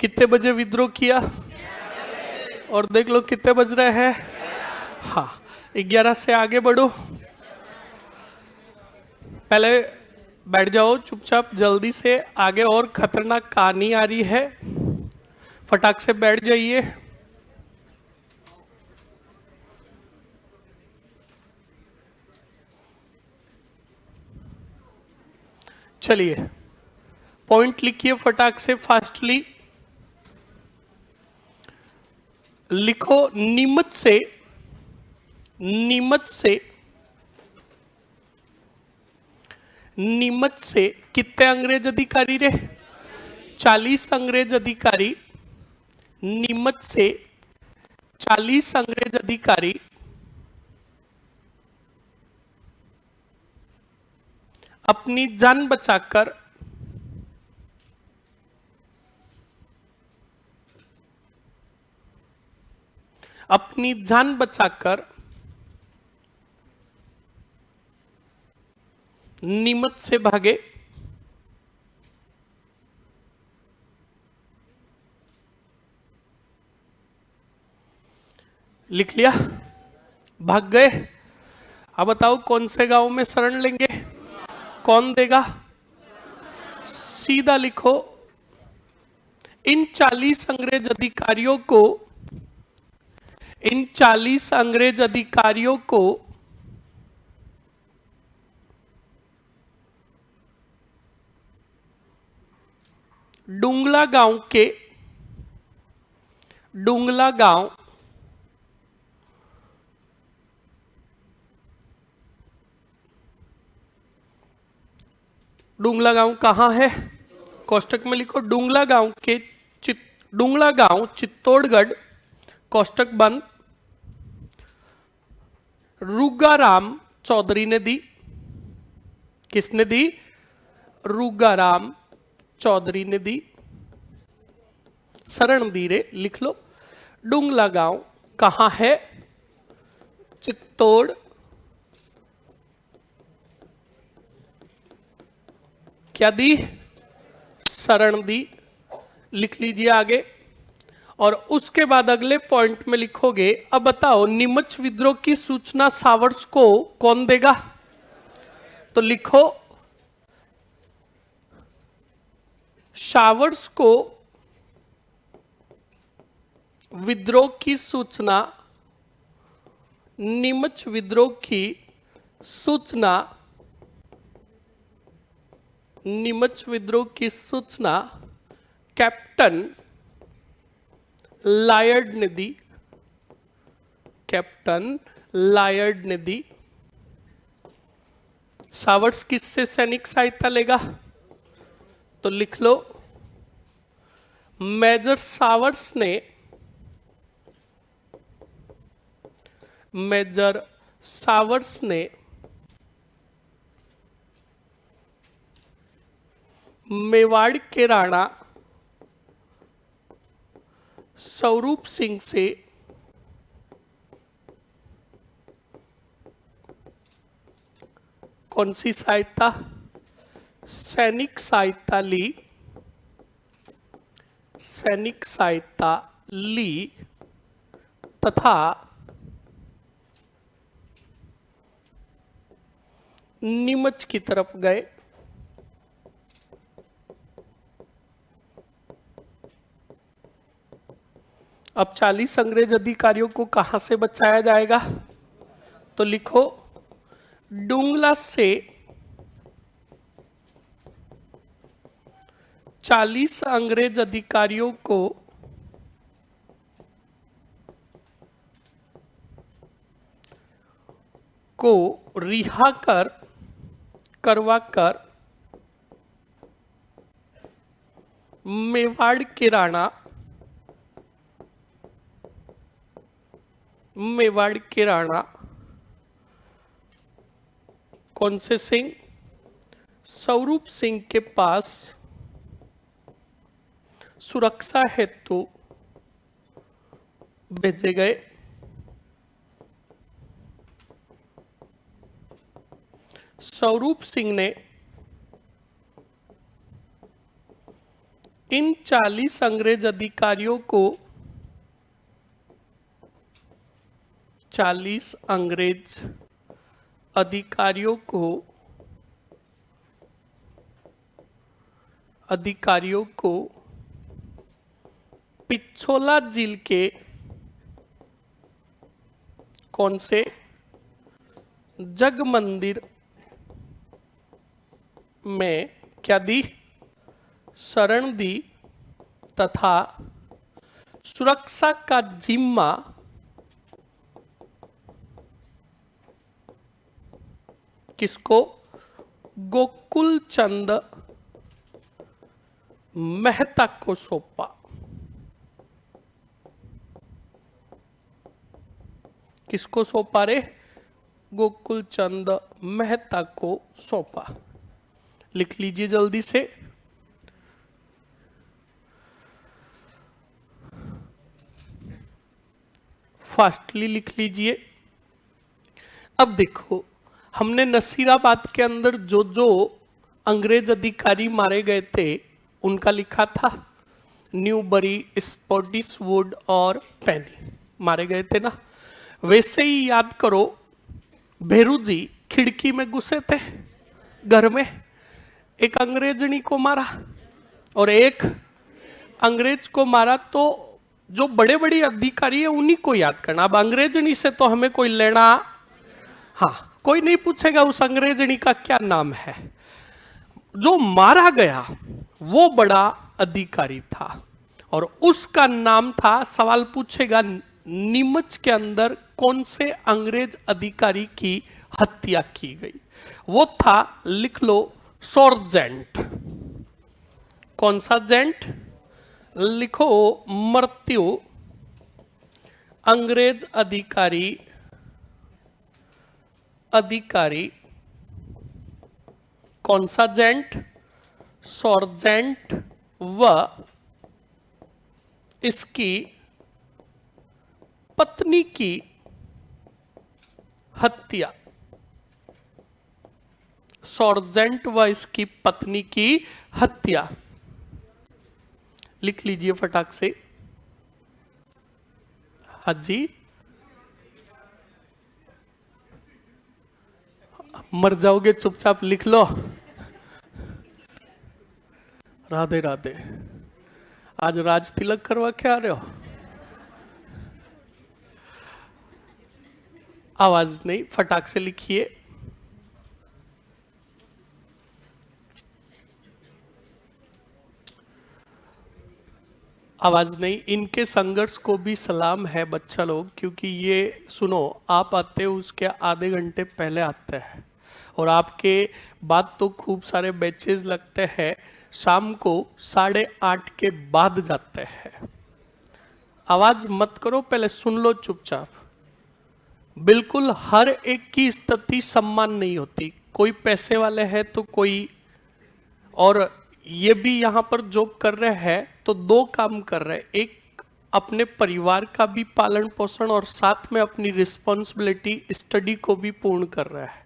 कितने बजे विद्रोह किया? और देख लो कितने बज रहे हैं। हाँ, 11 से आगे बढ़ो। पहले बैठ जाओ चुपचाप, जल्दी से आगे और खतरनाक कहानी आ रही है, फटाक से बैठ जाइए। चलिए पॉइंट लिखिए फटाक से, फास्टली लिखो। नीमच से, नीमच से, नीमच से कितने अंग्रेज अधिकारी रे? 40 अंग्रेज अधिकारी। नीमच से 40 अंग्रेज अधिकारी अपनी जान बचाकर अपनी जान बचाकर नीमच से भागे। लिख लिया? भाग गए। अब बताओ कौन से गांव में शरण लेंगे? कौन देगा? सीधा लिखो, इन 40 अंग्रेज अधिकारियों को, इन 40 अंग्रेज अधिकारियों को डुंगला गांव के, डुंगला गांव डुंगला गांव कहां है? कोष्टक में लिखो, डुंगला गांव के डुंगला गांव चित्तौड़गढ़, कोष्टक बंद। रुगाराम चौधरी ने दी। किसने दी? रुगाराम चौधरी ने दी, शरण दी रे। लिख लो, डुंगला गांव कहां है? चित्तौड़। क्या दी? शरण दी। लिख लीजिए आगे। और उसके बाद अगले पॉइंट में लिखोगे, अब बताओ नीमच विद्रोह की सूचना सावर्स को कौन देगा? तो लिखो, सावर्स को विद्रोह की सूचना, नीमच विद्रोह की सूचना, नीमच विद्रोह की सूचना कैप्टन लायर्ड ने दी। कैप्टन लायर्ड ने दी। सावर्स किससे सैनिक सहायता लेगा? तो लिख लो, मेजर सावर्स ने, मेजर सावर्स ने मेवाड़ के राणा स्वरूप सिंह से कौन सी सहायता? सैनिक सहायता ली। सैनिक सहायता ली तथा नीमच की तरफ गए। अब 40 अंग्रेज अधिकारियों को कहां से बचाया जाएगा? तो लिखो, डुंगला से 40 अंग्रेज अधिकारियों को रिहा करवाकर मेवाड़ के राणा, मेवाड़ के राणा कौन से सिंह? स्वरूप सिंह के पास सुरक्षा हेतु भेजे गए। स्वरूप सिंह ने इन 40 अंग्रेज अधिकारियों को 40 अंग्रेज अधिकारियों को पिछोला झील के कौन से जग मंदिर में क्या दी? शरण दी तथा सुरक्षा का जिम्मा किसको? गोकुल चंद मेहता को सौंपा। किसको सौंपा रे? गोकुल चंद मेहता को सौंपा। लिख लीजिए जल्दी से। फास्टली लिख लीजिए। अब देखो, हमने नसीराबाद के अंदर जो जो अंग्रेज अधिकारी मारे गए थे उनका लिखा था। न्यूबरी, स्पॉटिसवुड और पेनी मारे गए थे ना। वैसे ही याद करो, भेरू जी खिड़की में घुसे थे घर में, एक अंग्रेजनी को मारा और एक अंग्रेज को मारा। तो जो बड़े बड़े अधिकारी है उन्हीं को याद करना। अब अंग्रेजनी से तो हमें कोई लेना, हाँ, कोई नहीं पूछेगा उस अंग्रेजनी का क्या नाम है। जो मारा गया वो बड़ा अधिकारी था और उसका नाम था, सवाल पूछेगा, नीमच के अंदर कौन से अंग्रेज अधिकारी की हत्या की गई? वो था, लिख लो, सॉर्जेंट। कौन सा जेंट? लिखो, मृत्यु अंग्रेज अधिकारी कौन सा जेंट? सॉर्जेंट व इसकी पत्नी की हत्या। सॉर्जेंट व इसकी पत्नी की हत्या। लिख लीजिए फटाक से। हाँ जी, मर जाओगे, चुपचाप लिख लो। राधे राधे। आज राज तिलक करवा के आ रहे हो? आवाज नहीं, फटाक से लिखिए। आवाज नहीं। इनके संघर्ष को भी सलाम है बच्चा लोग, क्योंकि ये सुनो, आप आते हो उसके आधे घंटे पहले आते हैं और आपके बाद तो खूब सारे बैचेस लगते हैं, शाम को 8:30 के बाद जाते हैं। आवाज मत करो, पहले सुन लो चुपचाप। बिल्कुल हर एक की स्थिति सम्मान नहीं होती। कोई पैसे वाले हैं तो कोई, और ये भी यहाँ पर जॉब कर रहे हैं तो दो काम कर रहे हैं, एक अपने परिवार का भी पालन पोषण और साथ में अपनी रिस्पॉन्सिबिलिटी स्टडी को भी पूर्ण कर रहा है।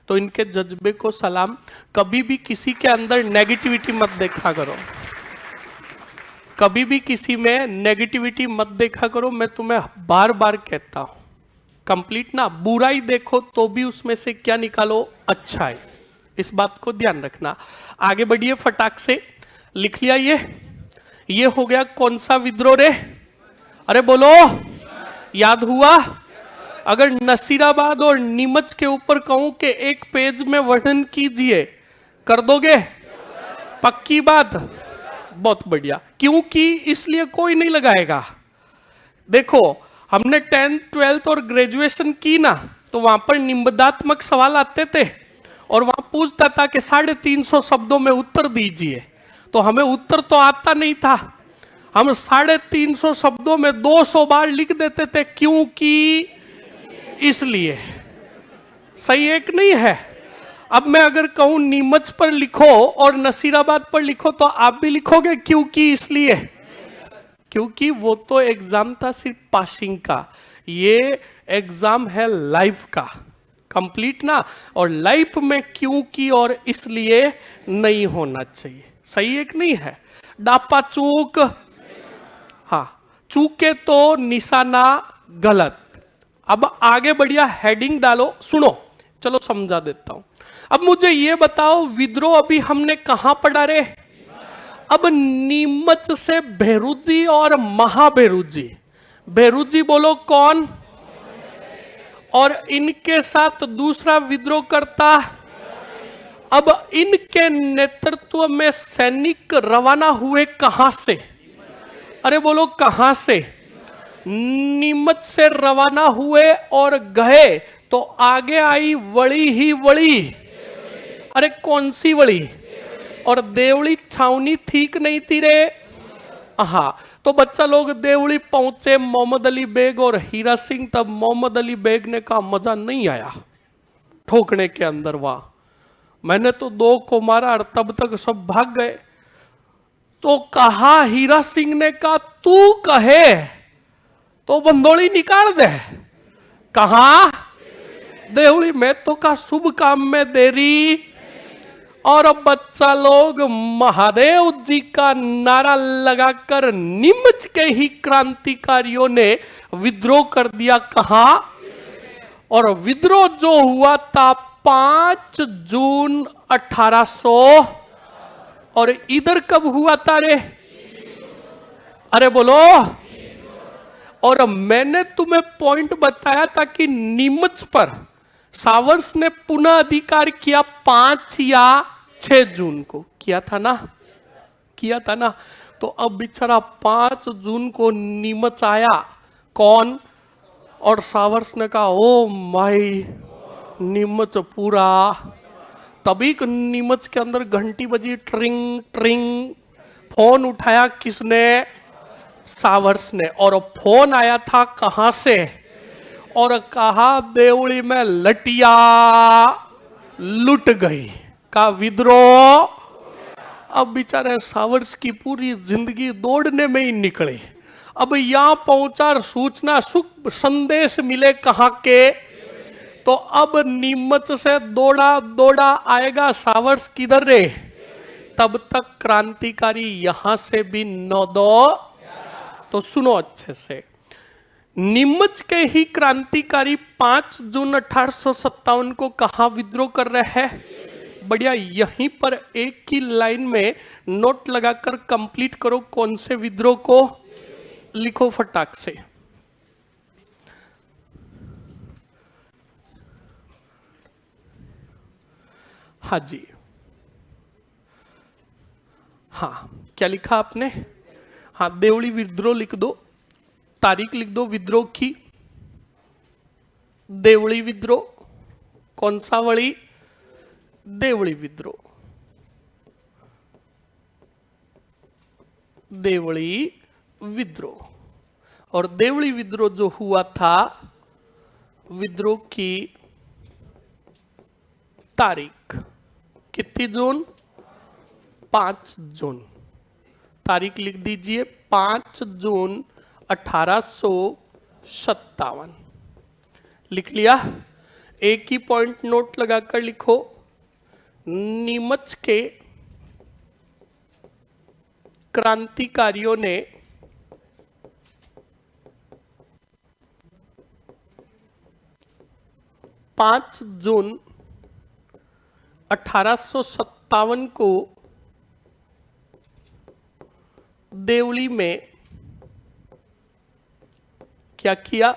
तो इनके जज्बे को सलाम। कभी भी किसी के अंदर नेगेटिविटी मत देखा करो, कभी भी किसी में नेगेटिविटी मत देखा करो। मैं तुम्हें बार बार कहता हूं, कंप्लीट ना, बुराई देखो तो भी उसमें से क्या निकालो? अच्छाई। इस बात को ध्यान रखना। आगे बढ़िए फटाक से। लिख लिया ये हो गया कौन सा विद्रोह रे? अरे बोलो, याद हुआ? अगर नसीराबाद और नीमच के ऊपर कहूं कि एक पेज में वर्णन कीजिए, कर दोगे? पक्की बात? बहुत बढ़िया। क्योंकि इसलिए कोई नहीं लगाएगा। देखो, हमने 10th 12th और ग्रेजुएशन की ना, तो वहां पर निबंधात्मक सवाल आते थे और वहां पूछता था कि 350 शब्दों में उत्तर दीजिए। तो हमें उत्तर तो आता नहीं था, हम 350 शब्दों में 200 बार लिख देते थे, क्योंकि इसलिए। सही एक नहीं है? अब मैं अगर कहूं नीमच पर लिखो और नसीराबाद पर लिखो तो आप भी लिखोगे क्योंकि इसलिए? क्योंकि वो तो एग्जाम था सिर्फ पासिंग का, ये एग्जाम है लाइफ का। कंप्लीट ना? और लाइफ में क्योंकि और इसलिए नहीं होना चाहिए। सही एक नहीं है? डापा चूक, हाँ चूके तो निशाना गलत। अब आगे बढ़िया, हेडिंग डालो, सुनो, चलो समझा देता हूं। अब मुझे ये बताओ, विद्रोह अभी हमने कहां पढ़ा रे? अब नीमच से भेरुजी और महाभेरुजी। भेरुजी बोलो कौन? और इनके साथ दूसरा विद्रोह करता। अब इनके नेतृत्व में सैनिक रवाना हुए कहां से? अरे बोलो कहां से? नीमच से रवाना हुए और गए तो आगे आई वड़ी ही वड़ी। अरे कौन सी वड़ी? और देवली छावनी ठीक नहीं थी रे? हाँ, तो बच्चा लोग देवली पहुंचे मोहम्मद अली बेग और हीरा सिंह। तब मोहम्मद अली बेग ने कहा मजा नहीं आया ठोकने के अंदर, वाह मैंने तो 2 को मारा, और तब तक सब भाग गए। तो कहा हीरा सिंह ने कहा तू कहे तो बंदोली निकाल दे। कहा देवली में तो का शुभ काम में देरी। और अब बच्चा लोग महादेव जी का नारा लगाकर नीमच के ही क्रांतिकारियों ने विद्रोह कर दिया। कहा? और विद्रोह जो हुआ था 5 जून 1800। और इधर कब हुआ था रे? अरे बोलो। और मैंने तुम्हें पॉइंट बताया था कि नीमच पर सावर्स ने पुनः अधिकार किया 5 या 6 जून को, किया था ना? किया था ना? तो अब बेचारा 5 जून को नीमच आया, कौन? और सावर्स ने कहा ओ माई नीमच पूरा। तभी नीमच के अंदर घंटी बजी, ट्रिंग ट्रिंग। फोन उठाया किसने? सावर्स ने। और फोन आया था कहां से? और कहा देवली में लटिया लुट गई का विद्रोह। अब बेचारे सावर्स की पूरी जिंदगी दौड़ने में ही निकले। अब यहां पहुंचा, सूचना सुख संदेश मिले कहां के? तो अब नीमच से दौड़ा दौड़ा आएगा सावर्स किधर रे? तब तक क्रांतिकारी यहां से भी 9-2। तो सुनो अच्छे से, नीमच के ही क्रांतिकारी 5 जून 1857 को कहां विद्रोह कर रहे हैं? बढ़िया, यहीं पर एक ही लाइन में नोट लगाकर कंप्लीट करो कौन से विद्रोह को। लिखो फटाक से। हाँ जी, हाँ क्या लिखा आपने? हाँ देवली विद्रोह लिख दो, तारीख लिख दो विद्रोह की। देवली विद्रोह, कौन सा वड़ी? देवली विद्रोह। देवली विद्रोह। और देवली विद्रोह जो हुआ था, विद्रोह की तारीख कितनी जून? 5 जून। तारीख लिख दीजिए 5 जून 1857। लिख लिया? एक ही पॉइंट नोट लगाकर लिखो, नीमच के क्रांतिकारियों ने पांच जून 1857 को देवली में क्या किया?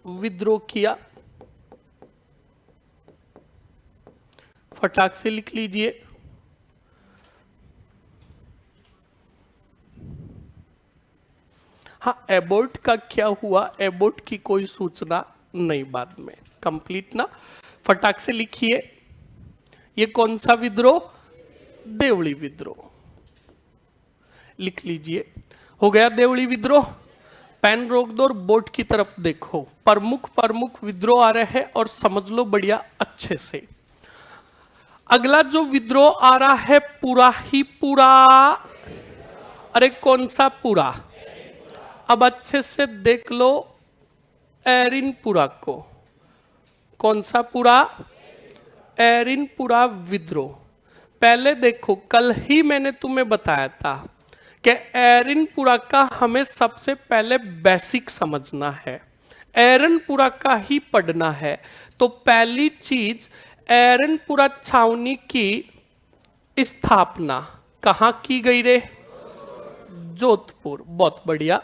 विद्रोह किया। फटाक से लिख लीजिए। हाँ, एबोर्ट का क्या हुआ? एबोर्ट की कोई सूचना नहीं, बाद में कंप्लीट ना। फटाक से लिखिए, ये कौन सा विद्रोह? देवली विद्रोह। लिख लीजिए। हो गया देवली विद्रोह। पेन रोक दो और बोर्ड की तरफ देखो। प्रमुख प्रमुख विद्रोह आ रहे हैं और समझ लो बढ़िया अच्छे से। अगला जो विद्रोह आ रहा है, पूरा ही पूरा। अरे कौन सा पूरा? अब अच्छे से देख लो एरिनपुरा को। कौन सा पूरा? एरिनपुरा विद्रोह। पहले देखो, कल ही मैंने तुम्हें बताया था कि एरनपुरा का हमें सबसे पहले बेसिक समझना है, एरनपुरा का ही पढ़ना है। तो पहली चीज, एरनपुरा छावनी की स्थापना कहाँ की गई रे? जोधपुर। बहुत बढ़िया।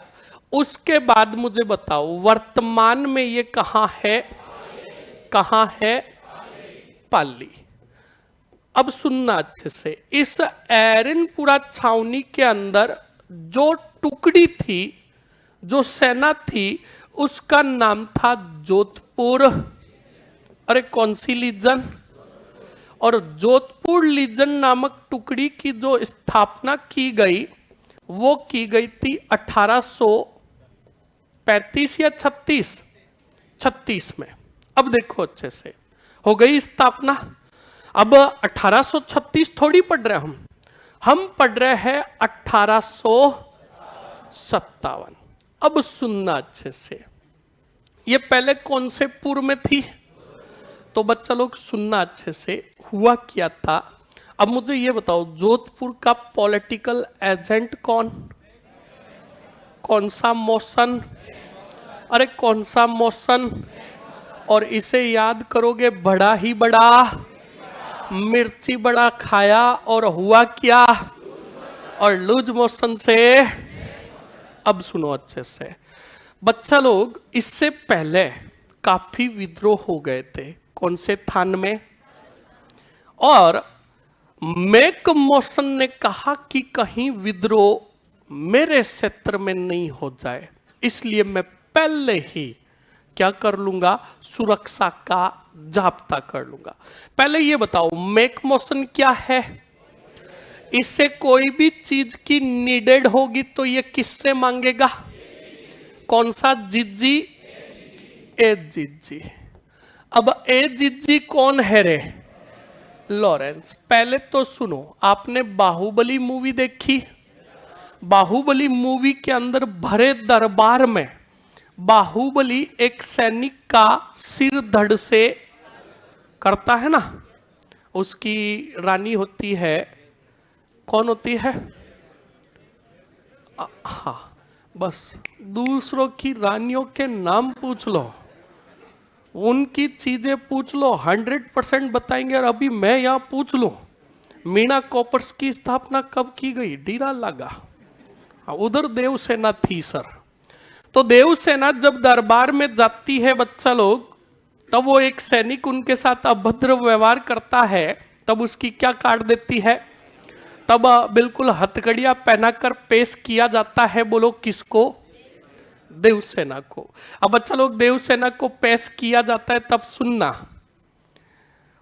उसके बाद मुझे बताओ वर्तमान में ये कहाँ है? कहाँ है? पाली। अब सुनना अच्छे से, इस एरनपुरा छावनी के अंदर जो टुकड़ी थी, जो सेना थी, उसका नाम था जोधपुर। अरे कौन सी लीजन? और जोधपुर लीजन नामक टुकड़ी की जो स्थापना की गई वो की गई थी 1835 या 36 में। अब देखो अच्छे से, हो गई स्थापना। अब 1836 थोड़ी पढ़ रहे हम पढ़ रहे हैं 1857। अब सुनना अच्छे से, ये पहले कौन से पुर में थी? तो बच्चा लोग सुनना अच्छे से, हुआ क्या था। अब मुझे ये बताओ, जोधपुर का पॉलिटिकल एजेंट कौन? कौन सा मोशन? अरे कौन सा मोशन? और इसे याद करोगे, बड़ा ही बड़ा, मिर्ची बड़ा खाया और हुआ क्या? और लूज मोशन से। अब सुनो अच्छे से बच्चा लोग, इससे पहले काफी विद्रोह हो गए थे। कौन से थान में? और मैक मोशन ने कहा कि कहीं विद्रोह मेरे क्षेत्र में नहीं हो जाए, इसलिए मैं पहले ही क्या कर लूंगा? सुरक्षा का जाप्ता कर लूंगा। पहले ये बताओ मैक मोशन क्या है? इससे कोई भी चीज की नीडेड होगी तो ये किससे मांगेगा? कौन सा जिज्जी? ए जिज्जी। अब ए जिज्जी कौन है रे? लॉरेंस। पहले तो सुनो, आपने बाहुबली मूवी देखी? बाहुबली मूवी के अंदर भरे दरबार में बाहुबली एक सैनिक का सिर धड़ से करता है ना। उसकी रानी होती है, कौन होती है? हाँ, बस दूसरों की रानियों के नाम पूछ लो, उनकी चीजें पूछ लो, 100% बताएंगे। और अभी मैं यहां पूछ लूं, मीना कॉपर्स की स्थापना कब की गई? डीरा लगा, उधर देवसेना थी सर। तो देवसेना जब दरबार में जाती है बच्चा लोग, तब वो एक सैनिक उनके साथ अभद्र व्यवहार करता है, तब उसकी क्या काट देती है? तब बिल्कुल हथकड़ियां पहनाकर पेश किया जाता है। बोलो किसको? देवसेना को। अब बच्चा लोग, देवसेना को पेश किया जाता है, तब सुनना,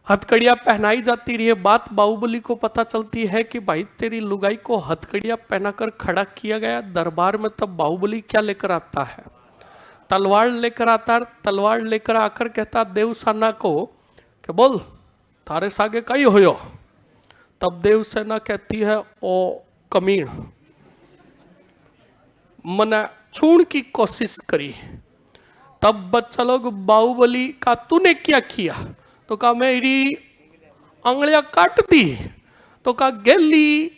हथकड़ियां पहनाई जाती रही है। बात बाहुबली को पता चलती है कि भाई तेरी लुगाई को हथकड़ियां पहनाकर खड़ा किया गया दरबार में। तब बाहुबली क्या लेकर आता है? तलवार लेकर आता है। तलवार लेकर आकर कहता देवसेना को कि बोल थारे सागे कई होयो। तब देवसेना कहती है, ओ कमीण, मने छूण की कोशिश करी। तब बच्चा लोग बाहुबली का तूने क्या किया? तो कहा मेरी अंगलियां काट दी। तो कहा गेली,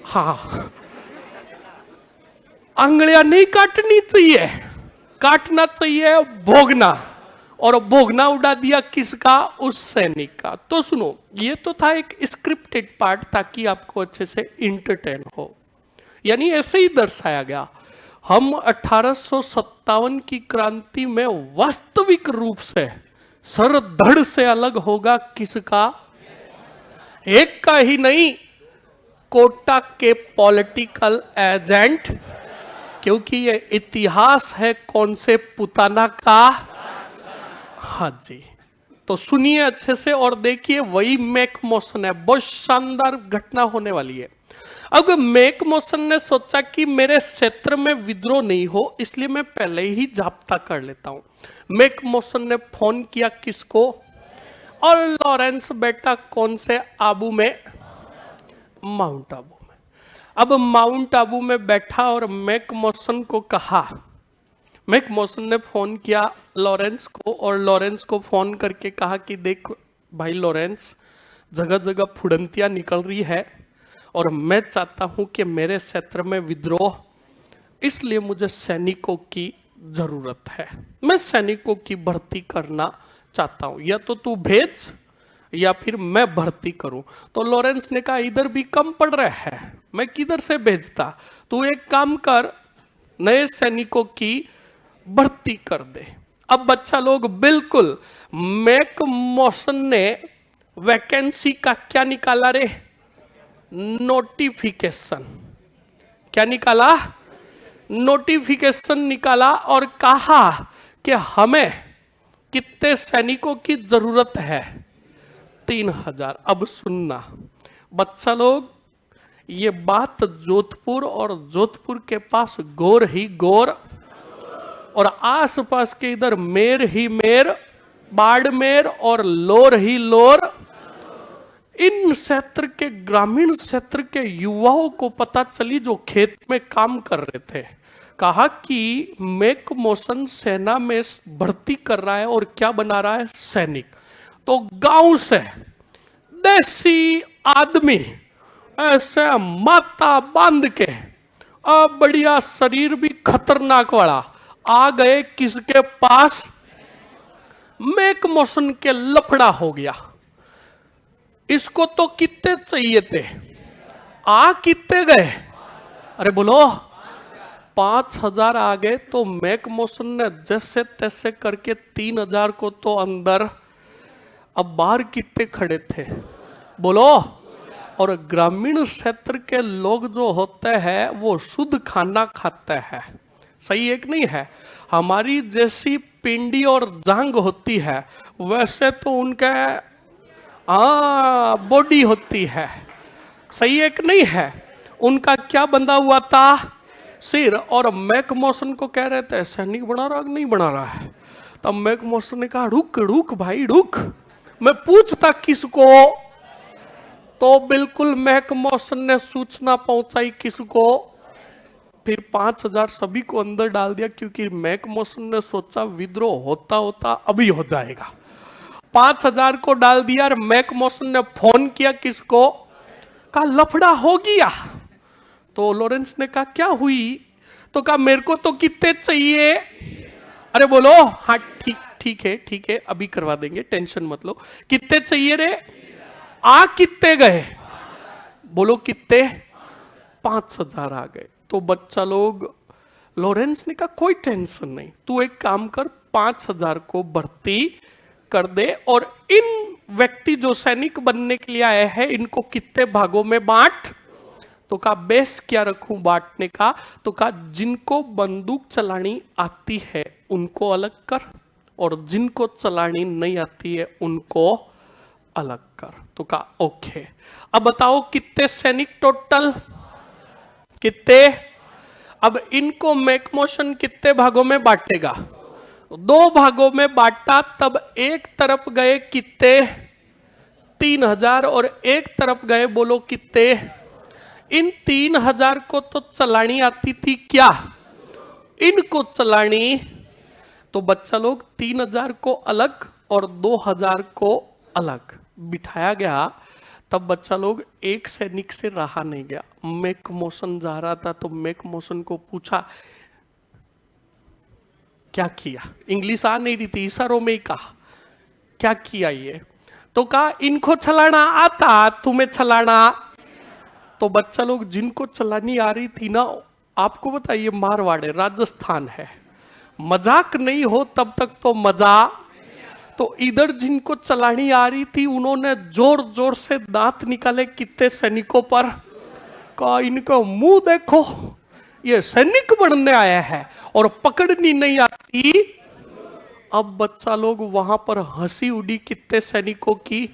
हाँ अंगलियां नहीं काटनी चाहिए, काटना चाहिए भोगना। और भोगना उड़ा दिया किसका? उस सैनिक का। तो सुनो, ये तो था एक स्क्रिप्टेड पार्ट ताकि आपको अच्छे से इंटरटेन हो, यानी ऐसे ही दर्शाया गया। हम 1857 की क्रांति में वास्तविक रूप से सर धड़ से अलग होगा किसका? एक का ही नहीं, कोटा के पॉलिटिकल एजेंट, क्योंकि ये इतिहास है कौन से पुताना का। हाँ जी, तो सुनिए अच्छे से और देखिए, वही मैक मोशन है। बहुत शानदार घटना होने वाली है। अब मैक मोशन ने सोचा कि मेरे क्षेत्र में विद्रोह नहीं हो, इसलिए मैं पहले ही जाप्ता कर लेता हूं। मैक मोशन ने फोन किया किसको? और लॉरेंस बेटा कौन से आबू में? माउंट आबू में। अब माउंट आबू में बैठा और मैक मोशन को कहा, मैक मोशन ने फोन किया लॉरेंस को, और लॉरेंस को फोन करके कहा कि देख भाई लॉरेंस, जगह जगह फुड़ंतियां निकल रही है और मैं चाहता हूं कि मेरे क्षेत्र में विद्रोह, इसलिए मुझे सैनिकों की जरूरत है, मैं सैनिकों की भर्ती करना चाहता हूं, या तो तू भेज या फिर मैं भर्ती करूं। तो लॉरेंस ने कहा इधर भी कम पड़ रहा है, मैं किधर से भेजता, तू एक काम कर, नए सैनिकों की भर्ती कर दे। अब बच्चा लोग बिल्कुल मैक मॉसन ने वैकेंसी का क्या निकाला रे, नोटिफिकेशन, क्या निकाला, नोटिफिकेशन निकाला और कहा कि हमें कितने सैनिकों की जरूरत है, 3000। अब सुनना बच्चा लोग, ये बात जोधपुर और जोधपुर के पास गोर ही गोर और आसपास के इधर मेर ही मेर, बाड़मेर और लोर ही लोर, इन क्षेत्र के ग्रामीण क्षेत्र के युवाओं को पता चली जो खेत में काम कर रहे थे। कहा कि मैक मॉसन सेना में भर्ती कर रहा है और क्या बना रहा है, सैनिक। तो गांव से देसी आदमी ऐसे माथा बांध के, अब बढ़िया शरीर भी खतरनाक वाला, आ गए किसके पास, मैक मॉसन के लफड़ा हो गया। इसको तो कितने चाहिए थे, आ कितने गए, अरे बोलो 5000 आ गए। तो मैक मॉसन ने जैसे तैसे करके 3000 को तो अंदर, अब बाहर कितने खड़े थे बोलो। और ग्रामीण क्षेत्र के लोग जो होते हैं वो शुद्ध खाना खाते हैं, सही एक नहीं है, हमारी जैसी पिंडी और जांग होती है वैसे तो उनके बॉडी होती है, सही एक नहीं है। उनका क्या बंधा हुआ था, सिर। और मैक मॉसन को कह रहे थे सैनिक बना रहा नहीं बना रहा है। तब मैक मॉसन ने कहा रुक रुक भाई रुक, मैं पूछता किसको। तो बिल्कुल मैक मॉसन ने सूचना पहुंचाई किसको, फिर 5000 सभी को अंदर डाल दिया, क्योंकि मैक मॉसन ने सोचा विद्रोह होता होता अभी हो जाएगा। 5000 को डाल दिया और मैक मॉसन ने फोन किया किसको, कहा लफड़ा हो गया। तो लॉरेंस ने कहा क्या हुई, तो कहा मेरे को तो कितने चाहिए, अरे बोलो हाँ ठीक है अभी करवा देंगे, टेंशन मत लो, कितने चाहिए रे, आ कितने गए, बोलो कितने, 5000 आ गए। तो बच्चा लोग, लॉरेंस ने कहा कोई टेंशन नहीं, तू एक काम कर 5000 को भर्ती कर दे और इन व्यक्ति जो सैनिक बनने के लिए आए हैं इनको कितने भागों में बांट। तो कहा बेस क्या रखूं बांटने का, तो कहा जिनको बंदूक चलानी आती है उनको अलग कर और जिनको चलानी नहीं आती है उनको अलग कर। तो कहा ओके। अब बताओ कितने सैनिक टोटल, कितने। अब इनको मैक मॉसन कितने भागों में बांटेगा, 2 भागों में बांटा। तब एक तरफ गए कितने, 3000 और एक तरफ गए बोलो कितने। इन 3000 को तो चलानी आती थी क्या, इनको चलानी। तो बच्चा लोग 3000 को अलग और 2000 को अलग बिठाया गया। तब बच्चा लोग एक सैनिक से रहा नहीं गया, मैक मॉसन जा रहा था तो मैक मॉसन को पूछा क्या किया, इंग्लिश आ नहीं रही थी, इशारों में ही कहा क्या किया ये। तो कहा इनको चलाना आता, तुम्हें चलाना। तो बच्चा लोग जिनको चलानी आ रही थी ना, आपको बताइए मारवाड़ राजस्थान है, मजाक नहीं हो तब तक तो मजा। तो इधर जिनको चलानी आ रही थी उन्होंने जोर जोर से दांत निकाले कितने सैनिकों पर, कहा इनको मुंह देखो ये सैनिक बनने आया है और पकड़नी नहीं आती। अब बच्चा लोग वहां पर हंसी उड़ी कितने सैनिकों की,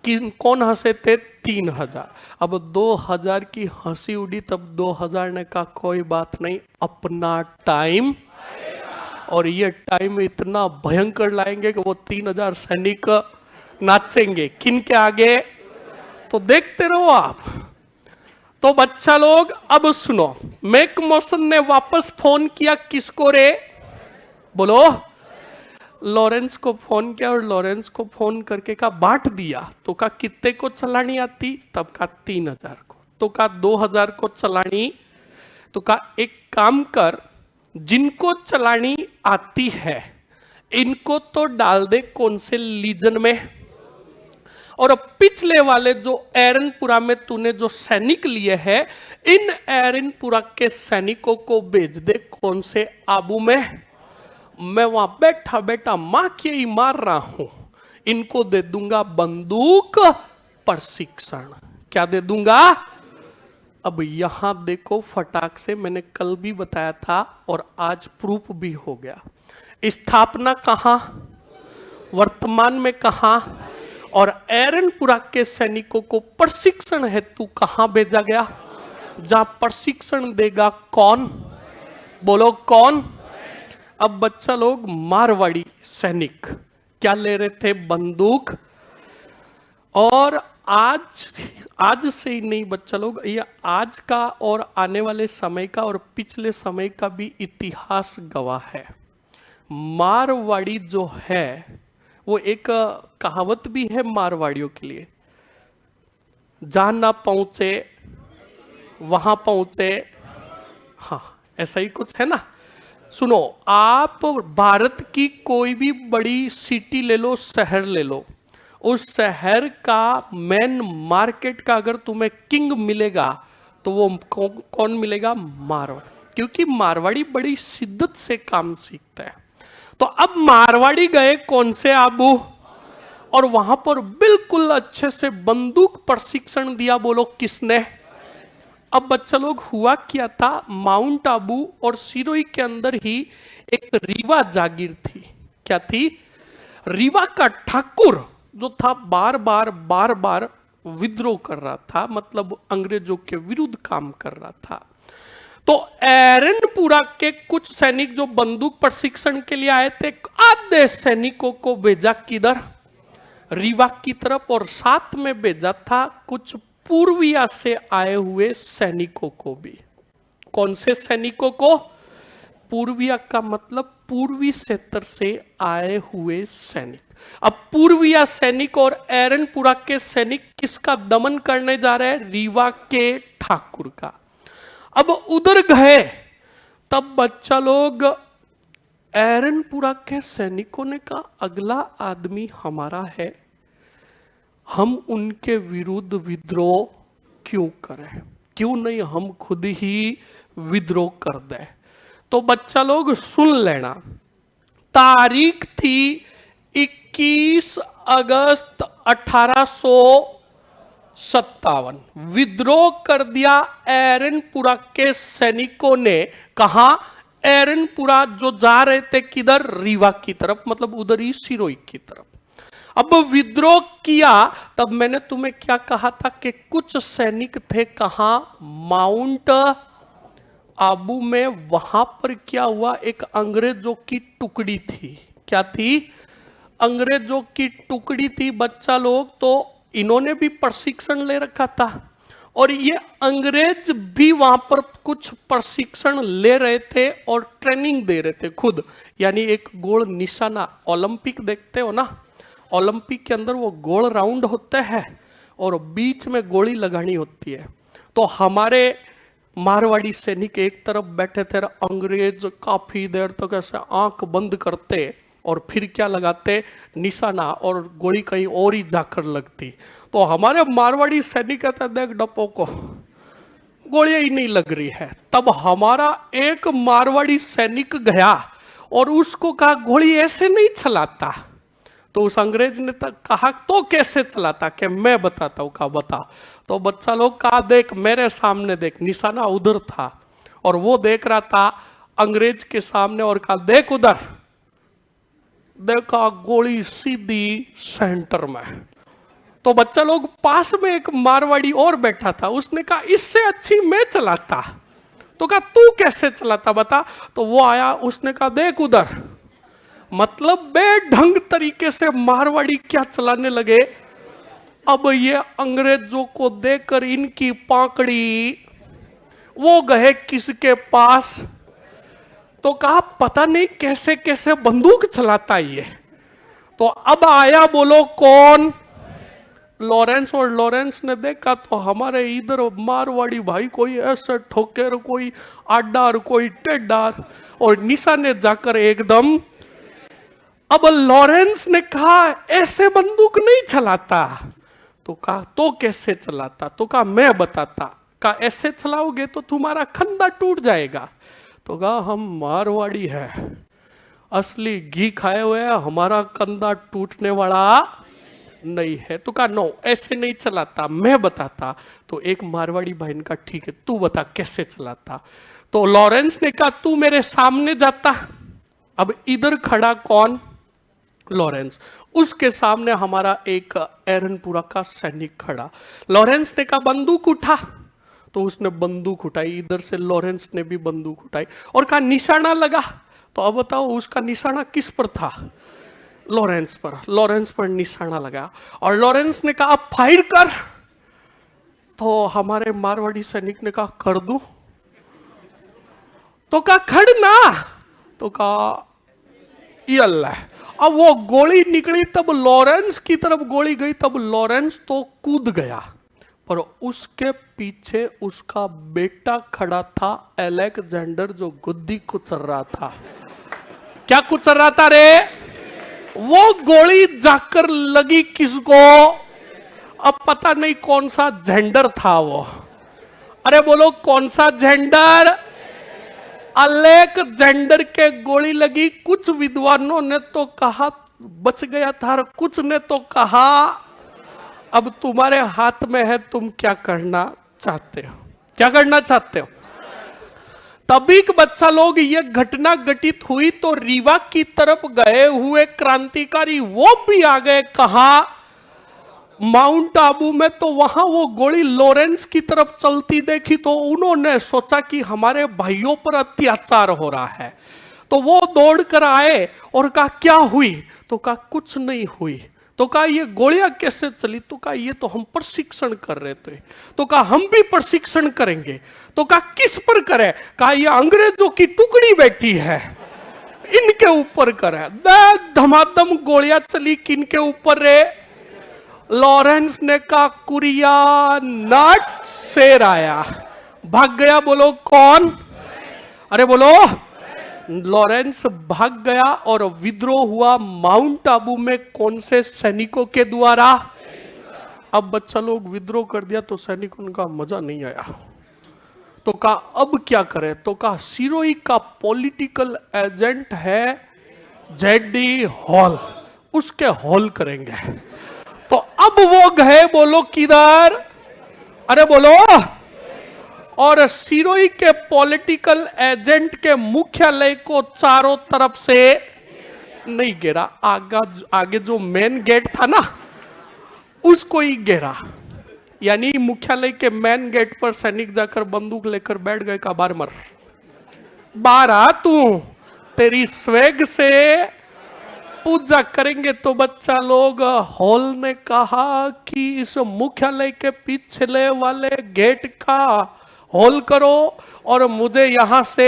कौन हंसे थे, 3000। अब 2000 की हंसी उड़ी। तब 2000 ने कहा कोई बात नहीं, अपना टाइम, और ये टाइम इतना भयंकर लाएंगे कि वो 3000 सैनिक नाचेंगे किन के आगे, तो देखते रहो आप। तो बच्चा लोग अब सुनो, मैक मॉसन ने वापस फोन किया किसको रे, बोलो लॉरेंस को फोन किया और लॉरेंस को फोन करके कहा बांट दिया। तो कहा कितने को चलानी आती? तब कहा 3000 को। तो कहा 2000 को चलानी? तो कहा एक काम कर, जिनको चलानी आती है इनको तो डाल दे कौन से लीजन में, और पिछले वाले जो एरनपुरा में तूने जो सैनिक लिए हैं इन एरनपुरा के सैनिकों को भेज दे कौन से आबू में। मैं वहां बैठा बैठा मां के ही मार रहा हूं, इनको दे दूंगा बंदूक प्रशिक्षण। क्या दे दूंगा? अब यहां देखो फटाक से, मैंने कल भी बताया था और आज प्रूफ भी हो गया। स्थापना कहां? वर्तमान में कहां? और एरनपुरा के सैनिकों को प्रशिक्षण हेतु कहां भेजा गया? जहां प्रशिक्षण देगा कौन? बोलो कौन? अब बच्चा लोग, मारवाड़ी सैनिक क्या ले रहे थे? बंदूक। और आज से ही नहीं बच्चा लोग, ये आज का और आने वाले समय का और पिछले समय का भी इतिहास गवाह है। मारवाड़ी जो है वो एक कहावत भी है मारवाड़ियों के लिए, जहां ना पहुंचे वहां पहुंचे। हाँ, ऐसा ही कुछ है ना। सुनो, आप भारत की कोई भी बड़ी सिटी ले लो, शहर ले लो, उस शहर का मेन मार्केट का अगर तुम्हें किंग मिलेगा तो वो कौन मिलेगा? मारवाड़ी। क्योंकि मारवाड़ी बड़ी शिद्दत से काम सीखता है। तो अब मारवाड़ी गए कौन से आबू, और वहां पर बिल्कुल अच्छे से बंदूक प्रशिक्षण दिया। बोलो किसने? अब बच्चा लोग, हुआ क्या था, माउंट आबू और सिरोही के अंदर ही एक रीवा जागीर थी। क्या थी? रीवा का ठाकुर जो था बार बार विद्रोह कर रहा था, मतलब अंग्रेजों के विरुद्ध काम कर रहा था। तो एरनपुरा के कुछ सैनिक जो बंदूक प्रशिक्षण के लिए आए थे, आधे सैनिकों को भेजा किधर? रीवा की तरफ, और साथ में भेजा था कुछ पूर्विया से आए हुए सैनिकों को भी। कौन से सैनिकों को? पूर्विया का मतलब पूर्वी क्षेत्र से आए हुए सैनिक। अब पूर्विया सैनिक और एरनपुरा के सैनिक किसका दमन करने जा रहे हैं? रीवा के ठाकुर का। अब उधर गए तब बच्चा लोग, एरनपुरा के सैनिकों ने कहा अगला आदमी हमारा है, हम उनके विरुद्ध विद्रोह क्यों करें? क्यों नहीं हम खुद ही विद्रोह कर दें? तो बच्चा लोग सुन लेना, तारीख थी 21 अगस्त 1857। विद्रोह कर दिया एरनपुरा के सैनिकों ने। कहा? एरनपुरा जो जा रहे थे किधर? रीवा की तरफ, मतलब उधर ही सिरोही की तरफ। अब विद्रोह किया, तब मैंने तुम्हें क्या कहा था कि कुछ सैनिक थे कहां? माउंट आबू में। वहां पर क्या हुआ? एक अंग्रेजों की टुकड़ी थी। क्या थी? अंग्रेजों की टुकड़ी थी बच्चा लोग। तो इन्होंने भी प्रशिक्षण ले रखा था और ये अंग्रेज भी वहां पर कुछ प्रशिक्षण ले रहे थे और ट्रेनिंग दे रहे थे खुद। यानी एक गोल निशाना, ओलंपिक देखते हो ना, ओलंपिक के अंदर वो गोल राउंड होता है और बीच में गोली लगानी होती है। तो हमारे मारवाड़ी सैनिक एक तरफ बैठे थे, अंग्रेज काफी देर तक ऐसे आंख बंद करते और फिर क्या लगाते? निशाना, और गोली कहीं और ही जाकर लगती। तो हमारे मारवाड़ी सैनिक कहते, देख डप्पो को गोलियां ही नहीं लग रही है। तब हमारा एक मारवाड़ी सैनिक गया और उसको कहा गोली ऐसे नहीं चलाता। तो उस अंग्रेज ने कहा तो कैसे चलाता? कि मैं बताता हूं। कहा बता। तो बच्चा लोग कहा देख मेरे सामने देख, निशाना उधर था और वो देख रहा था अंग्रेज के सामने और कहा देख उधर। देखा गोली सीधी सेंटर में। तो बच्चा लोग, पास में एक मारवाड़ी और बैठा था, उसने कहा इससे अच्छी मैं चलाता। तो कहा तू कैसे चलाता बता। तो वो आया, उसने कहा देख उधर। मतलब बेढंग तरीके से मारवाड़ी क्या चलाने लगे। अब ये अंग्रेजों को देखकर इनकी पाकड़ी, वो गए किसके पास? तो कहा पता नहीं कैसे कैसे बंदूक चलाता ये। तो अब आया बोलो कौन? लॉरेंस। और लॉरेंस ने देखा तो हमारे इधर मारवाड़ी भाई कोई ऐसे ठोकर, कोई आडार, कोई टेडार, और निशाने जाकर एकदम। अब लॉरेंस ने कहा ऐसे बंदूक नहीं चलाता। तो कहा तो कैसे चलाता? तो कहा मैं बताता। कहा ऐसे चलाओगे तो तुम्हारा कंधा टूट जाएगा। तो कहा हम मारवाड़ी है, असली घी खाए हुए, हमारा कंधा टूटने वाला नहीं है। तो कहा नो ऐसे नहीं चलाता, मैं बताता। तो एक मारवाड़ी भाई ने कहा ठीक है तू बता कैसे चलाता। तो लॉरेंस ने कहा तू मेरे सामने जाता। अब इधर खड़ा कौन? लॉरेंस। उसके सामने हमारा एक एरनपुरा का सैनिक खड़ा। लॉरेंस ने कहा बंदूक उठा। तो उसने बंदूक उठाई, इधर से लॉरेंस ने भी बंदूक उठाई और कहा निशाना लगा। तो अब बताओ उसका निशाना किस पर था? लॉरेंस पर। लॉरेंस पर निशाना लगा और लॉरेंस ने कहा फायर कर। तो हमारे मारवाड़ी सैनिक ने कहा कर दूं? तो कहा खड़ना। तो कहा ये अल्लाह। अब वो गोली निकली, तब लॉरेंस की तरफ गोली गई, तब लॉरेंस तो कूद गया, पर उसके पीछे उसका बेटा खड़ा था अलेक्जेंडर, जो गुद्दी कुचल रहा था। क्या कुचल रहा था रे? वो गोली जाकर लगी किसको? अब पता नहीं कौन सा जेंडर था वो। अरे बोलो कौन सा जेंडर? अलेक्जेंडर के गोली लगी। कुछ विद्वानों ने तो कहा बच गया था और कुछ ने तो कहा अब तुम्हारे हाथ में है, तुम क्या करना चाहते हो, क्या करना चाहते हो। तभी बच्चा लोग ये घटना घटित हुई तो रीवा की तरफ गए हुए क्रांतिकारी वो भी आ गए। कहा? माउंट आबू में। तो वहां वो गोली लॉरेंस की तरफ चलती देखी तो उन्होंने सोचा कि हमारे भाइयों पर अत्याचार हो रहा है। तो वो दौड़ कर आए और कहा क्या हुई? तो कहा कुछ नहीं हुई। तो कहा ये गोलियां कैसे चली? तो कहा ये तो हम प्रशिक्षण कर रहे थे। तो कहा हम भी प्रशिक्षण करेंगे। तो कहा किस पर करें? कहा ये अंग्रेजों की टुकड़ी बैठी है, इनके ऊपर करें। धमाधम गोलियां चली। किनके ऊपर रे? लॉरेंस ने कहा कुरिया नट, शेर आया, भाग गया। बोलो कौन? अरे बोलो। लॉरेंस भाग गया और विद्रोह हुआ माउंट आबू में। कौन से सैनिकों के द्वारा? अब बच्चा लोग विद्रोह कर दिया तो सैनिकों का मजा नहीं आया। तो कहा अब क्या करें? तो कहा सिरोही का पॉलिटिकल एजेंट है जेडी हॉल, उसके हॉल करेंगे। तो अब वो गए। बोलो किधर? अरे बोलो। और सिरोही के पॉलिटिकल एजेंट के मुख्यालय को चारों तरफ से नहीं घेरा, आगे जो मेन गेट था ना उसको ही घेरा। यानी मुख्यालय के मेन गेट पर सैनिक जाकर बंदूक लेकर बैठ गए। का बार मर, बार आ तू, तेरी स्वेग से पूजा करेंगे। तो बच्चा लोग हॉल ने कहा कि इस मुख्यालय के पिछले वाले गेट का हॉल करो और मुझे यहां से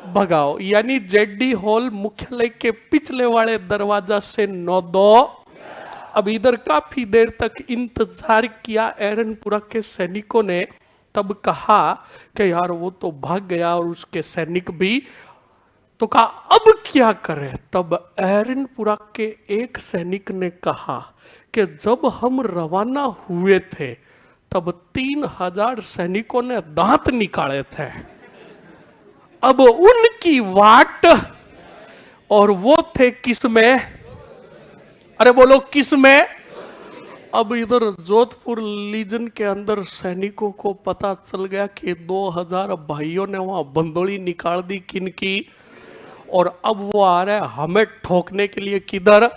भगाओ। यानी जेडी हॉल मुख्यालय के पिछले वाले दरवाजा से न दो। अब इधर काफी देर तक इंतजार किया एरनपुरा के सैनिकों ने। तब कहा कि यार वो तो भाग गया और उसके सैनिक भी। तो कहा अब क्या करें? तब एरनपुरा के एक सैनिक ने कहा कि जब हम रवाना हुए थे तब 3000 सैनिकों ने दांत निकाले थे, अब उनकी वाट। और वो थे किसमें? अरे बोलो किसमें? अब इधर जोधपुर लीजन के अंदर सैनिकों को पता चल गया कि 2000 भाइयों ने वहां बंदोली निकाल दी किनकी, और अब वो आ रहा है हमें ठोकने के लिए। किधर?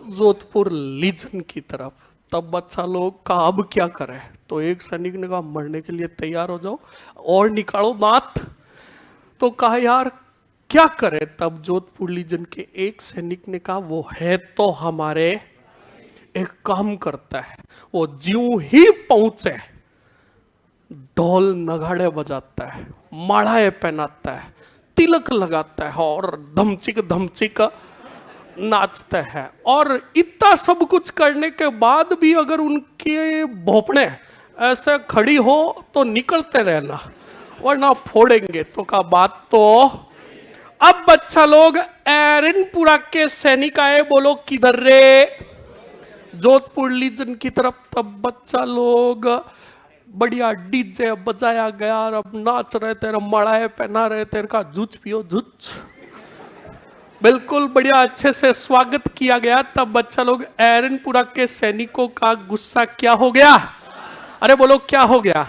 जोधपुर लीजन की तरफ। तब बच्चा लोग का अब क्या करें? तो एक सैनिक ने कहा मरने के लिए तैयार हो जाओ और निकालो दांत। तो कहा यार क्या करें? तब जोधपुर लीजन के एक सैनिक ने कहा वो है तो हमारे, एक काम करता है, वो ज्यों ही पहुंचे ढोल नगाड़े बजाता है, माड़ाए पहनाता है, तिलक लगाता है और धमचिक धमचिक नाचते हैं। और इतना सब कुछ करने के बाद भी अगर उनके भोपड़े ऐसे खड़ी हो तो निकलते रहना, वरना फोड़ेंगे। तो का बात तो अब बच्चा लोग एरनपुरा के सैनिक आए, बोलो किधर रे? जोधपुर लीजन की तरफ। तब बच्चा लोग बढ़िया डीजे बजाया गया और अब नाच रहे थे, मड़ाए पहना रहे थे, का जूझ पियो जूझ, बिल्कुल बढ़िया अच्छे से स्वागत किया गया। तब बच्चा लोग एरनपुरा के सैनिकों का गुस्सा क्या हो गया? अरे बोलो क्या हो गया?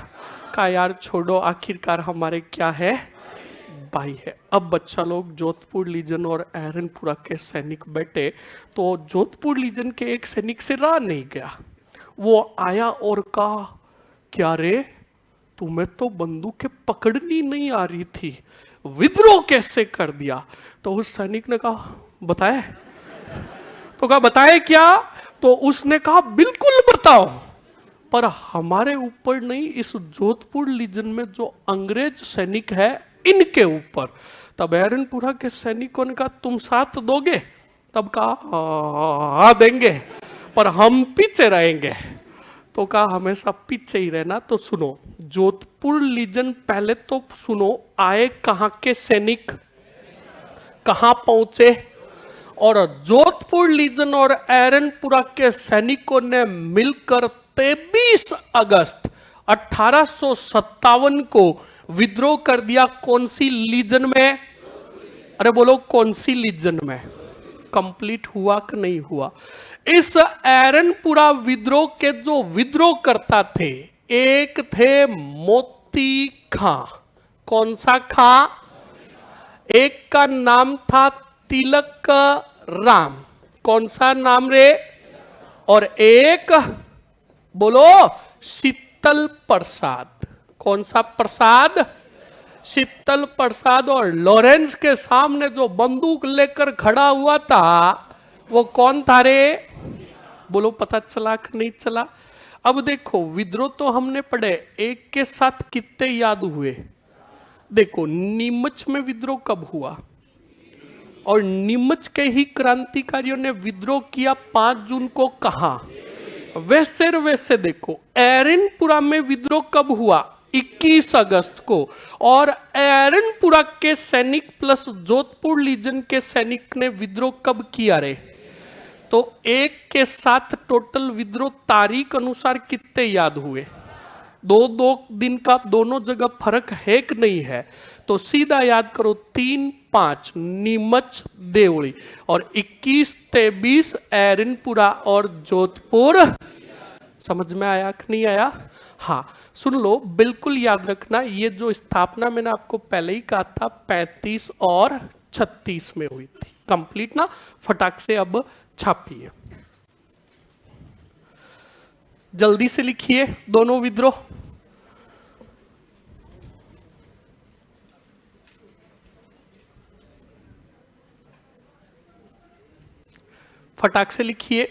का यार छोड़ो, आखिरकार हमारे क्या है? भाई है। अब बच्चा लोग जोधपुर लीजन और एरनपुरा के सैनिक बैठे, तो जोधपुर लीजन के एक सैनिक से रहा नहीं गया। वो आया और कहा, क्या रे, तुम्हें तो बंदूकें पकड़नी नहीं आ रही थी, विद्रोह कैसे कर दिया? तो उस सैनिक ने कहा बताए। तो कहा बताए क्या? तो उसने कहा बिल्कुल बताओ, पर हमारे ऊपर नहीं, इस जोधपुर लीजन में जो अंग्रेज सैनिक है इनके ऊपर। तब एरनपुरा के सैनिकों ने कहा तुम साथ दोगे? तब कहा देंगे, पर हम पीछे रहेंगे। तो कहा हमेशा पीछे ही रहना। तो सुनो, जोधपुर लीजन पहले तो सुनो, आए कहां के सैनिक, कहां पहुंचे? और जोधपुर लीजन और एरनपुरा के सैनिकों ने मिलकर 23 अगस्त 1857 को विद्रोह कर दिया। कौन सी लीजन में? अरे बोलो कौन सी लीजन में? कंप्लीट हुआ कि नहीं हुआ? इस एरनपुरा विद्रोह के जो विद्रोह करता थे, एक थे मोती खां। कौन सा खां? एक का नाम था तिलक राम। कौन सा नाम रे? और एक बोलो शीतल प्रसाद। कौन सा प्रसाद? शीतल प्रसाद। और लॉरेंस के सामने जो बंदूक लेकर खड़ा हुआ था वो कौन था रे? बोलो पता चला कि नहीं चला? अब देखो, विद्रोह तो हमने पढ़े, एक के साथ कितने याद हुए? देखो, नीमच में विद्रोह कब हुआ? और नीमच के ही क्रांतिकारियों ने विद्रोह किया 5 जून को। कहा? वैसे देखो, एरनपुरा में विद्रोह कब हुआ? 21 अगस्त को। और एरनपुरा के सैनिक प्लस जोधपुर लीजन के सैनिक ने विद्रोह कब किया रे? तो एक के साथ टोटल विद्रोह तारीख अनुसार कितने याद हुए? 2 दिन का दोनों जगह फर्क है कि नहीं है? तो सीधा याद करो, 3-5 नीमच देवली और 21-23 एरनपुरा और जोधपुर। समझ में आया कि नहीं आया? हाँ, सुन लो, बिल्कुल याद रखना, ये जो स्थापना मैंने आपको पहले ही कहा था 35 और 36 में हुई थी। कंप्लीट ना? फटाक से अब छापिए, जल्दी से लिखिए दोनों विद्रोह। फटाक से लिखिए,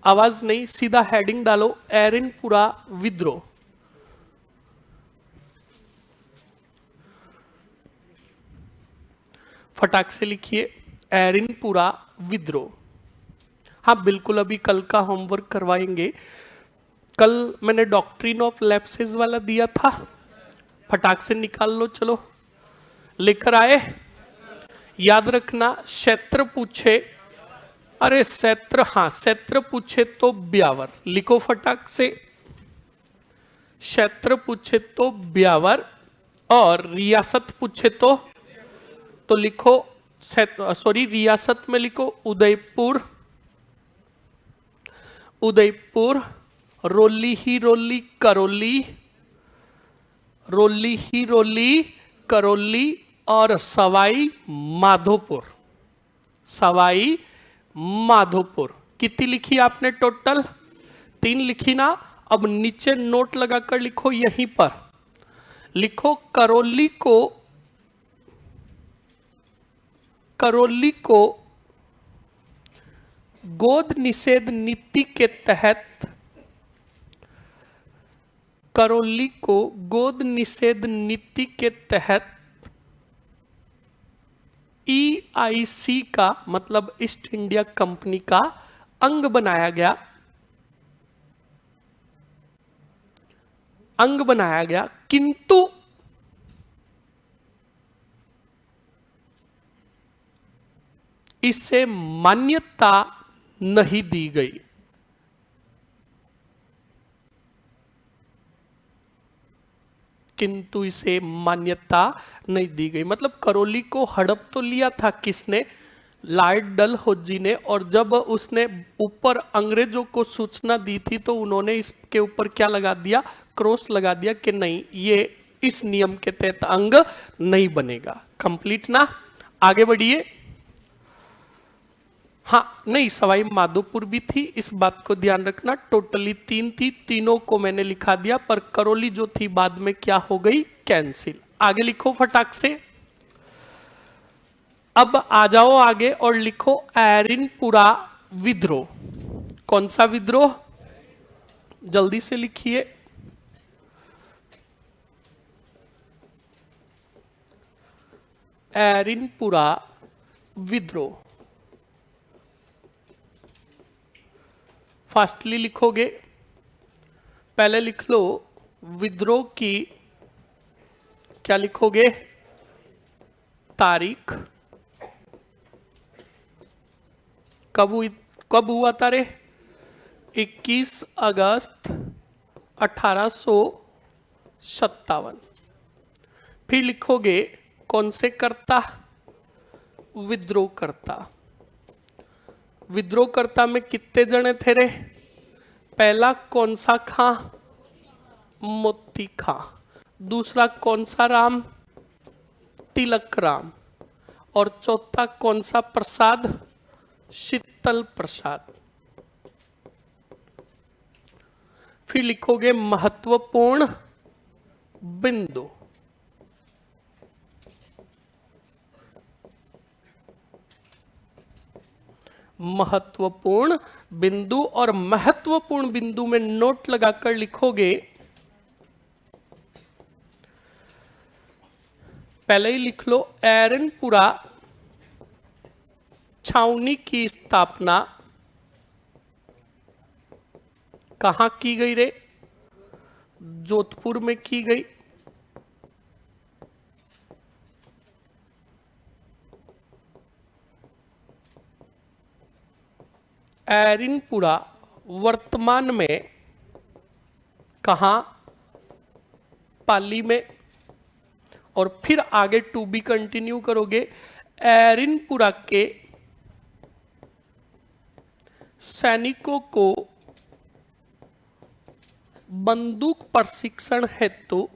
आवाज नहीं, सीधा हेडिंग डालो, एरनपुरा विद्रोह। फटाक से लिखिए, एरनपुरा विद्रोह। हाँ बिल्कुल, अभी कल का होमवर्क करवाएंगे। कल मैंने डॉक्ट्रिन ऑफ लैप्सेस वाला दिया था, फटाक से निकाल लो। चलो लेकर आए? याद रखना, क्षेत्र पूछे, अरे क्षेत्र, हाँ क्षेत्र पूछे तो ब्यावर लिखो फटाक से। क्षेत्र पूछे तो ब्यावर, और रियासत पूछे तो लिखो, सॉरी रियासत में लिखो उदयपुर। उदयपुर, रोली ही रोली करौली, रोली ही रोली करौली, और सवाई माधोपुर। सवाई माधोपुर। कितनी लिखी आपने टोटल? 3 लिखी ना? अब नीचे नोट लगाकर लिखो, यहीं पर लिखो करौली को गोद निषेध नीति के तहत, करौली को गोद निषेध नीति के तहत EIC का मतलब ईस्ट इंडिया कंपनी का अंग बनाया गया, किंतु इसे मान्यता नहीं दी गई। किंतु इसे मान्यता नहीं दी गई मतलब करौली को हड़प तो लिया था किसने, लॉर्ड डलहौजी ने, और जब उसने ऊपर अंग्रेजों को सूचना दी थी तो उन्होंने इसके ऊपर क्या लगा दिया, क्रॉस लगा दिया कि नहीं ये इस नियम के तहत अंग नहीं बनेगा। कंप्लीट ना, आगे बढ़िए। हाँ नहीं, सवाई माधोपुर भी थी, इस बात को ध्यान रखना। टोटली 3 थी, तीनों को मैंने लिखा दिया, पर करौली जो थी बाद में क्या हो गई, कैंसिल। आगे लिखो फटाक से। अब आ जाओ आगे और लिखो एरिनपुरा विद्रोह। कौन सा विद्रोह, जल्दी से लिखिए। एरिनपुरा विद्रोह, फास्टली लिखोगे। पहले लिख लो विद्रोह की, क्या लिखोगे, तारीख, कब हुआ था रे, 21 अगस्त 1857। फिर लिखोगे कौन से करता, विद्रोह करता। विद्रोह करता में कितने जने थे रे, पहला कौन सा खां, मोती खां। दूसरा कौन सा राम, तिलक राम। और चौथा कौन सा प्रसाद, शीतल प्रसाद। फिर लिखोगे महत्वपूर्ण बिंदु। महत्वपूर्ण बिंदु, और महत्वपूर्ण बिंदु में नोट लगाकर लिखोगे, पहले ही लिख लो, एरनपुरा छावनी की स्थापना कहां की गई रे, जोधपुर में की गई। एरिनपुरा वर्तमान में कहां, पाली में। और फिर आगे टू बी कंटिन्यू करोगे, एरिनपुरा के सैनिकों को बंदूक प्रशिक्षण हेतु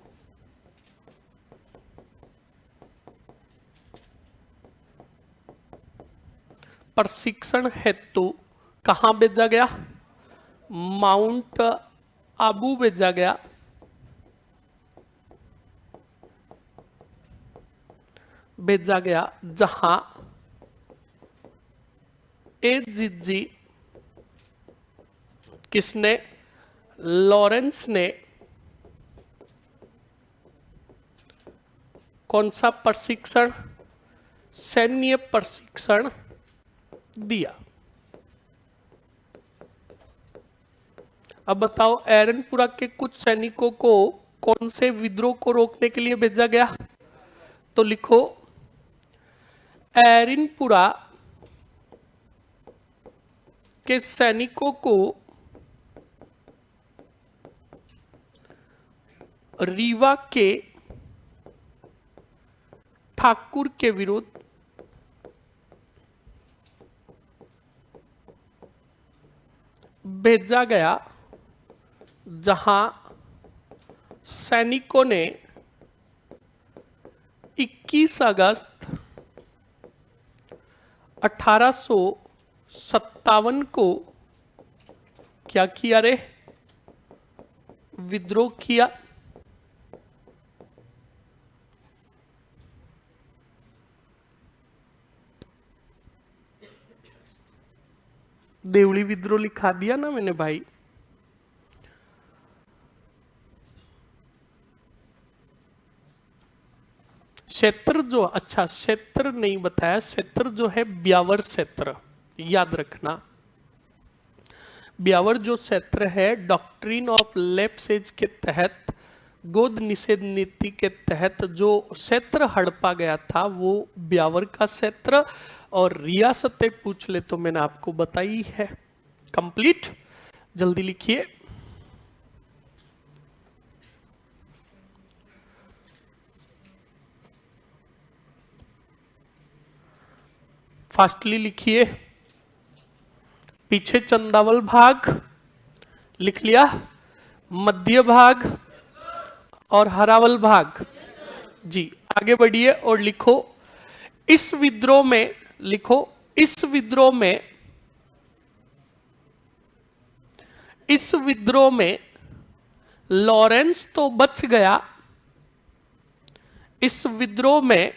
कहां भेजा गया, माउंट आबू भेजा गया। जहां एजीजी, किसने, लॉरेंस ने कौन सा प्रशिक्षण, सैन्य प्रशिक्षण दिया। अब बताओ एरनपुरा के कुछ सैनिकों को कौन से विद्रोह को रोकने के लिए भेजा गया, तो लिखो एरिनपुरा के सैनिकों को रीवा के ठाकुर के विरुद्ध भेजा गया, जहां सैनिकों ने 21 अगस्त 1857 को क्या किया रे, विद्रोह किया। देवली विद्रोह लिखा दिया ना मैंने भाई। क्षेत्र जो, अच्छा क्षेत्र नहीं बताया, क्षेत्र जो है ब्यावर क्षेत्र, याद रखना। ब्यावर जो क्षेत्र है डॉक्ट्रिन ऑफ लेप्सेज के तहत, गोद निषेध नीति के तहत जो क्षेत्र हड़पा गया था वो ब्यावर का क्षेत्र, और रियासतें पूछ ले तो मैंने आपको बताई है। कंप्लीट, जल्दी लिखिए। फास्टली लिखिए। पीछे चंदावल भाग लिख लिया, मध्य भाग और हरावल भाग जी। आगे बढ़िए और लिखो, इस विद्रोह में, लिखो इस विद्रोह में, इस विद्रोह में लॉरेंस तो बच गया, इस विद्रोह में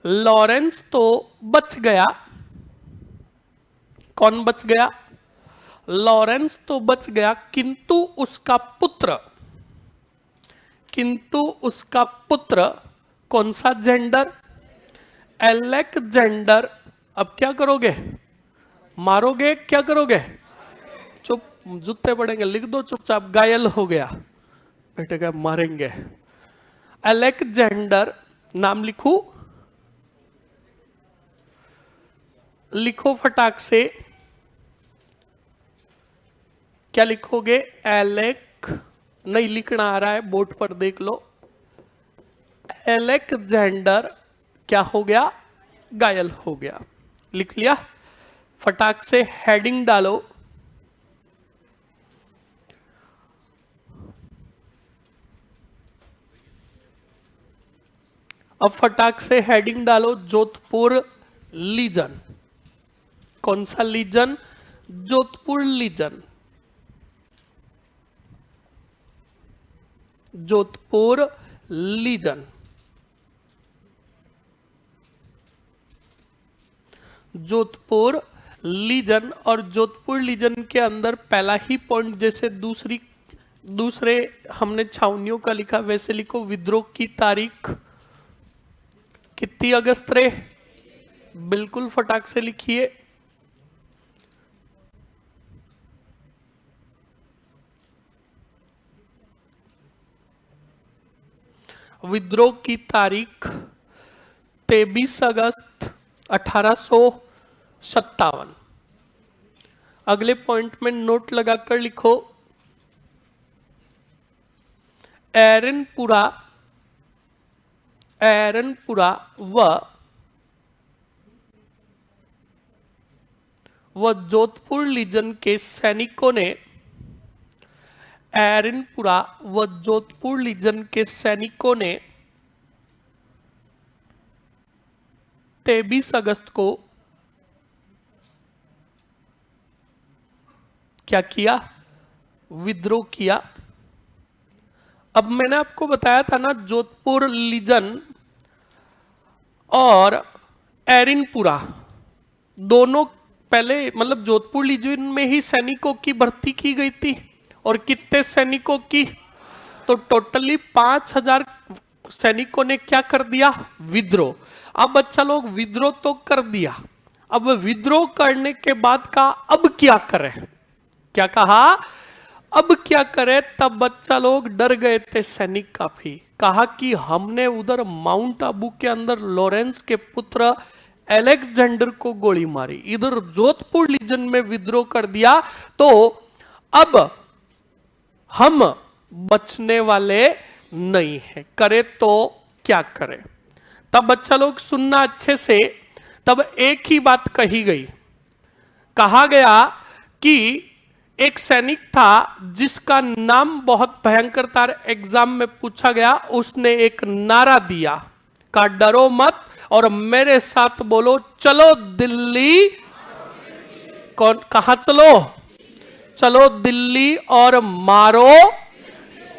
लॉरेंस तो बच गया। कौन बच गया? लॉरेंस तो बच गया, किंतु उसका पुत्र, किंतु उसका पुत्र कौन सा जेंडर? अलेक्जेंडर। अब क्या करोगे? मारोगे? क्या करोगे? चुप, जूते पड़ेंगे, लिख दो चुपचाप। घायल हो गया, बेटे का मारेंगे। अलेक्जेंडर, नाम लिखू, लिखो फटाक से। क्या लिखोगे? एलेक, नहीं लिखना आ रहा है, बोर्ड पर देख लो। अलेक्जेंडर क्या हो गया? घायल हो गया। लिख लिया? फटाक से हेडिंग डालो। अब फटाक से हेडिंग डालो, जोधपुर लीजन। कौन सा legion? Jodhpur legion. Jodhpur legion. Jodhpur legion. और जोधपुर लीजन के अंदर पहला ही पॉइंट, जैसे दूसरे हमने छावनियों का लिखा वैसे लिखो। विद्रोह की तारीख कितनी अगस्त रे? बिल्कुल फटाक से लिखिए। विद्रोह की तारीख 23 अगस्त 1857। अगले पॉइंट में नोट लगाकर लिखो, एरनपुरा, एरनपुरा व जोधपुर लीजन के सैनिकों ने, एरनपुरा व जोधपुर लीजन के सैनिकों ने 23 अगस्त को क्या किया? विद्रोह किया। अब मैंने आपको बताया था ना, जोधपुर लीजन और एरनपुरा दोनों पहले, मतलब जोधपुर लीजन में ही सैनिकों की भर्ती की गई थी। और कितने सैनिकों की? तो टोटली 5000 सैनिकों ने क्या कर दिया? विद्रोह। अब अच्छा लोग, विद्रोह तो कर दिया, अब विद्रोह करने के बाद का अब क्या करें? क्या कहा? अब क्या करें? तब बच्चा लोग डर गए थे सैनिक काफी। कहा कि हमने उधर माउंट आबू के अंदर लॉरेंस के पुत्र अलेक्जेंडर को गोली मारी, इधर जोधपुर लीजन में विद्रोह कर दिया, तो अब हम बचने वाले नहीं है, करे तो क्या करें? तब बच्चा लोग सुनना अच्छे से। तब एक ही बात कही गई, कहा गया कि एक सैनिक था जिसका नाम बहुत भयंकर था, एग्जाम में पूछा गया। उसने एक नारा दिया, कहा डरो मत और मेरे साथ बोलो, चलो दिल्ली। कौन? कहा चलो? चलो दिल्ली और मारो।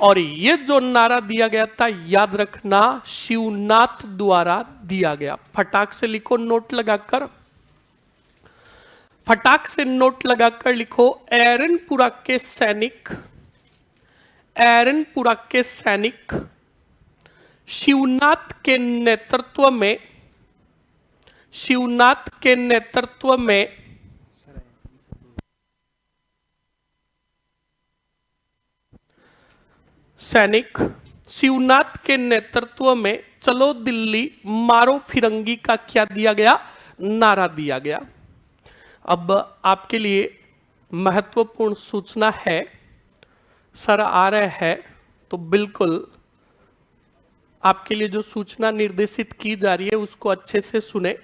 और ये जो नारा दिया गया था, याद रखना, शिवनाथ द्वारा दिया गया। फटाक से लिखो, नोट लगाकर, फटाक से नोट लगाकर लिखो, एरनपुरा के सैनिक, एरनपुरा के सैनिक शिवनाथ के नेतृत्व में सैनिक शिवनाथ के नेतृत्व में चलो दिल्ली मारो फिरंगी का क्या दिया गया, नारा दिया गया। अब आपके लिए महत्वपूर्ण सूचना है, सर आ रहे हैं तो बिल्कुल आपके लिए जो सूचना निर्देशित की जा रही है उसको अच्छे से सुने।